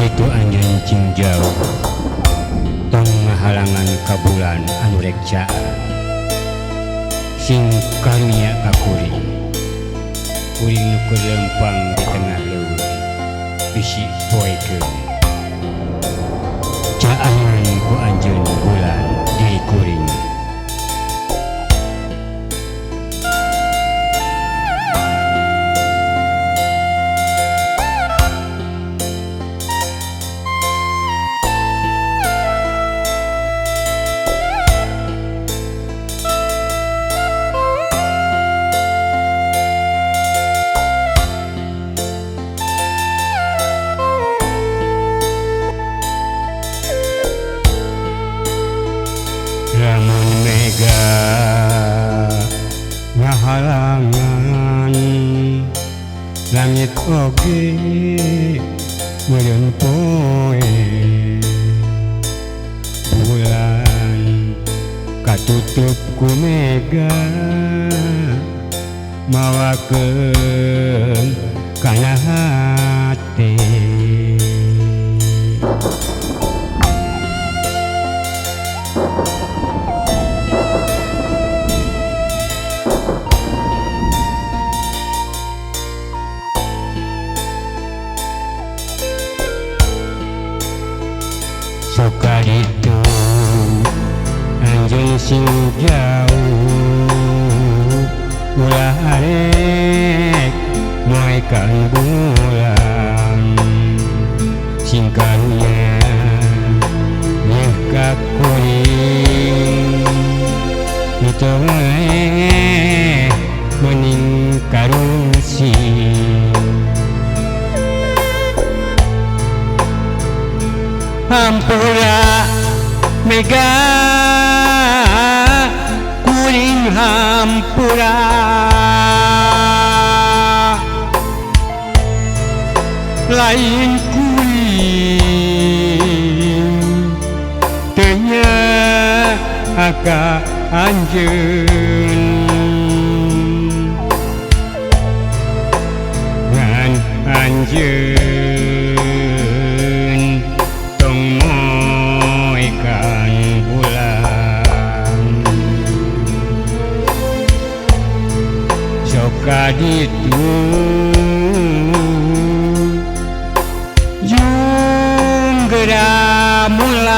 Kaditu anjeun cing jauh tong ngahalangan ka bulan anu rek caan sing karunya ka kuring nu keur lempang di tengah leuweung bisi poekeun caangan ku anjeun bulan di kuring. Lamun mega ngahalangan langit oge meureun poe bulan katutup ku mega mawakeun kana hate. Kaditu anjeun sing jauh ulah arek moekan bulan sing karunya nyeh ka kuring nu teu meleh meuning karungsi. Hampura mega kuring hampura lain kuring teu nya aka anjeun ngan anjeun kaditu jung geura mulang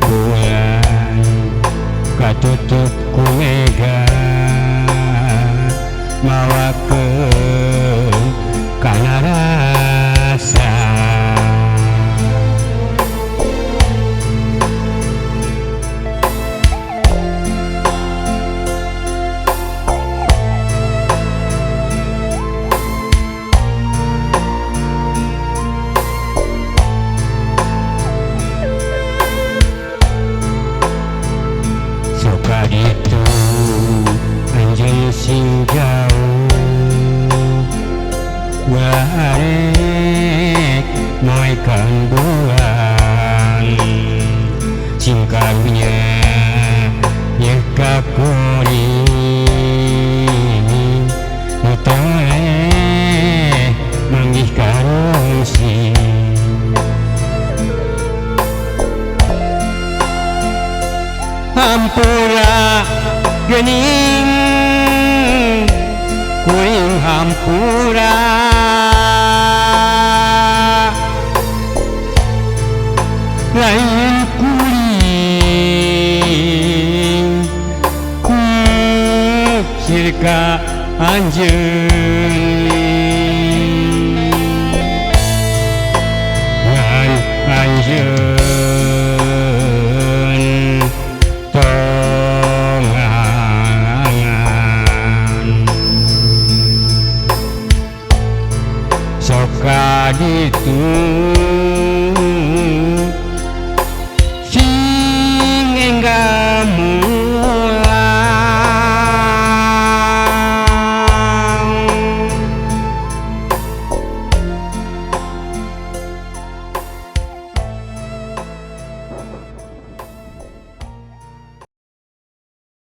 bulan katutup ku mega mawakeun kana rasa. Kaditu anjeun sing jauh ulah arek moekan bulan sing karunya nyeh ka kuring nu teu meleh manggih karungsi. hampura gening kuring hampura lain kuring sirka anjeun ngan anjeun